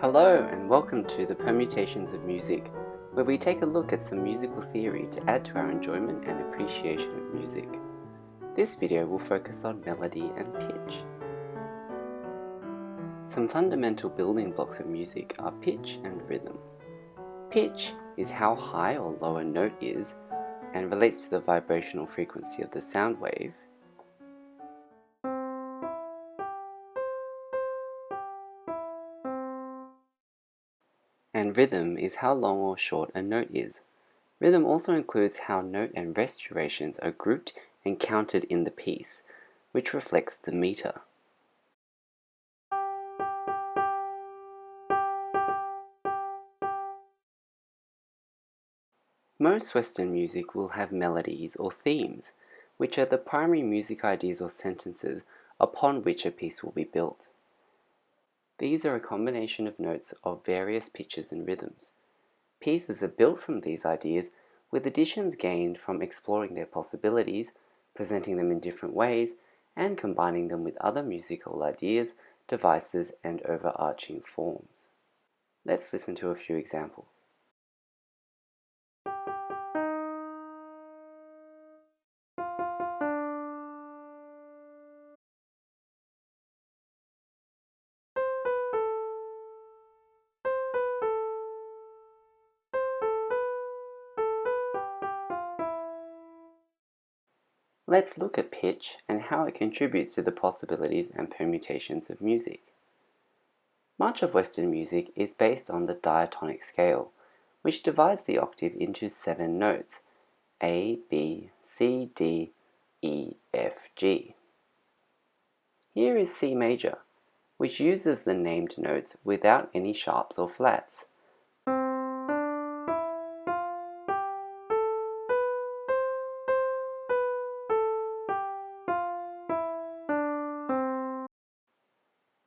Hello and welcome to the Permutations of Music, where we take a look at some musical theory to add to our enjoyment and appreciation of music. This video will focus on melody and pitch. Some fundamental building blocks of music are pitch and rhythm. Pitch is how high or low a note is and relates to the vibrational frequency of the sound wave. And rhythm is how long or short a note is. Rhythm also includes how note and rest durations are grouped and counted in the piece, which reflects the meter. Most Western music will have melodies or themes, which are the primary music ideas or sentences upon which a piece will be built. These are a combination of notes of various pitches and rhythms. Pieces are built from these ideas, with additions gained from exploring their possibilities, presenting them in different ways, and combining them with other musical ideas, devices, and overarching forms. Let's listen to a few examples. Let's look at pitch and how it contributes to the possibilities and permutations of music. Much of Western music is based on the diatonic scale, which divides the octave into 7 notes: A, B, C, D, E, F, G. Here is C major, which uses the named notes without any sharps or flats.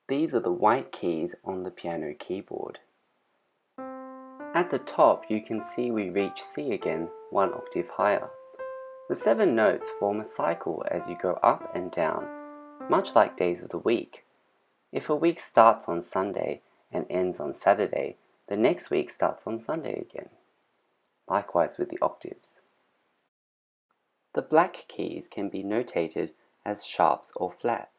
These are the white keys on the piano keyboard. At the top you can see we reach C again, 1 octave higher. The 7 notes form a cycle as you go up and down, much like days of the week. If a week starts on Sunday and ends on Saturday, the next week starts on Sunday again. Likewise with the octaves. The black keys can be notated as sharps or flats.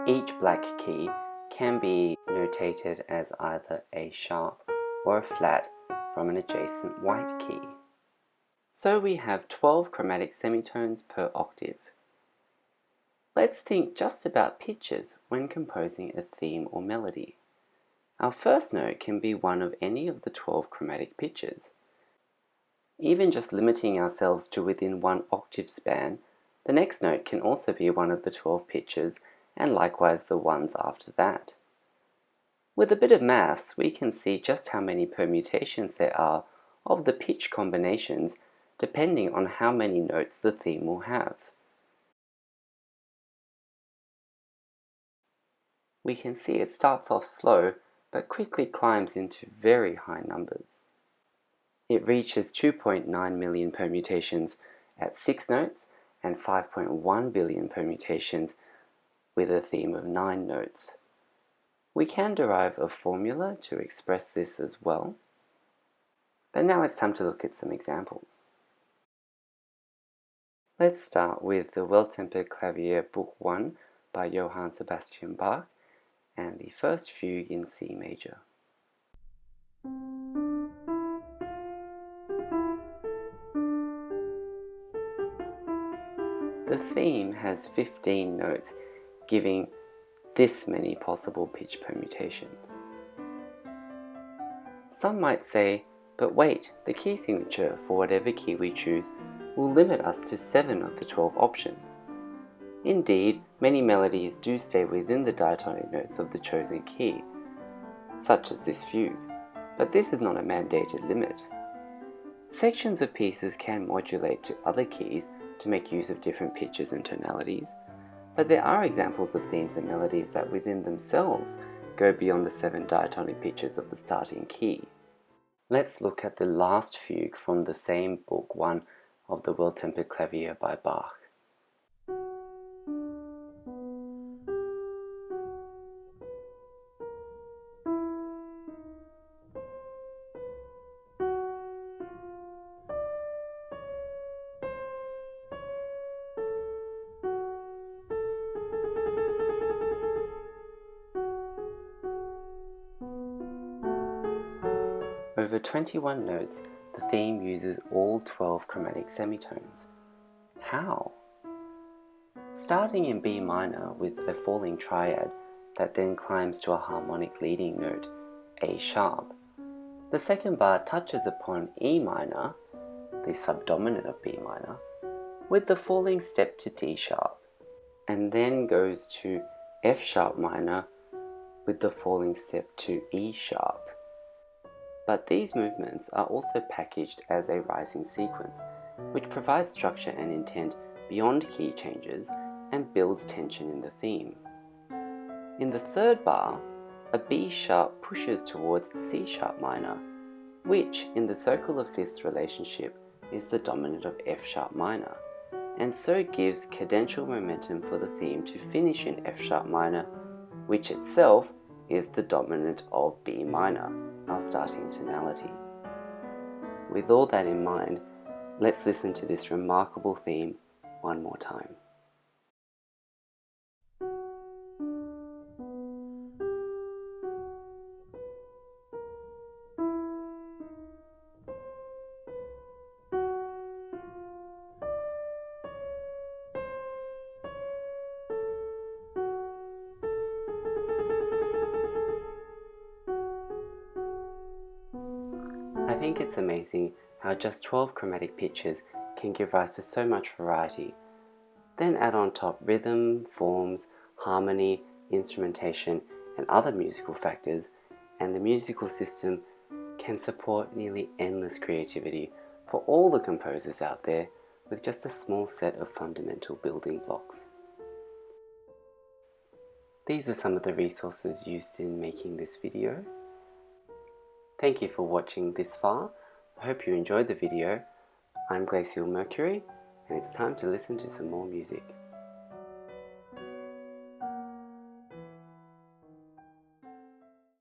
Each black key can be notated as either a sharp or a flat from an adjacent white key. So we have 12 chromatic semitones per octave. Let's think just about pitches when composing a theme or melody. Our first note can be one of any of the 12 chromatic pitches. Even just limiting ourselves to within 1 octave span, the next note can also be one of the 12 pitches, and likewise the ones after that. With a bit of maths, we can see just how many permutations there are of the pitch combinations depending on how many notes the theme will have. We can see it starts off slow but quickly climbs into very high numbers. It reaches 2.9 million permutations at 6 notes and 5.1 billion permutations with a theme of 9 notes. We can derive a formula to express this as well, but now it's time to look at some examples. Let's start with the Well-Tempered Clavier Book 1 by Johann Sebastian Bach and the first fugue in C major. The theme has 15 notes, giving this many possible pitch permutations. Some might say, but wait, the key signature for whatever key we choose will limit us to 7 of the 12 options. Indeed, many melodies do stay within the diatonic notes of the chosen key, such as this fugue, but this is not a mandated limit. Sections of pieces can modulate to other keys to make use of different pitches and tonalities, but there are examples of themes and melodies that within themselves go beyond the 7 diatonic pitches of the starting key. Let's look at the last fugue from the same book 1 of the Well-Tempered Clavier by Bach. Over 21 notes, the theme uses all 12 chromatic semitones. How? Starting in B minor with a falling triad that then climbs to a harmonic leading note, A sharp, the second bar touches upon E minor, the subdominant of B minor, with the falling step to D sharp, and then goes to F sharp minor with the falling step to E sharp. But these movements are also packaged as a rising sequence, which provides structure and intent beyond key changes and builds tension in the theme. In the third bar, a B sharp pushes towards C sharp minor, which in the circle of fifths relationship is the dominant of F sharp minor, and so gives cadential momentum for the theme to finish in F sharp minor, which itself is the dominant of B minor, our starting tonality. With all that in mind, let's listen to this remarkable theme one more time. I think it's amazing how just 12 chromatic pitches can give rise to so much variety. Then add on top rhythm, forms, harmony, instrumentation, and other musical factors, and the musical system can support nearly endless creativity for all the composers out there with just a small set of fundamental building blocks. These are some of the resources used in making this video. Thank you for watching this far. I hope you enjoyed the video. I'm Glacial Mercury, and it's time to listen to some more music.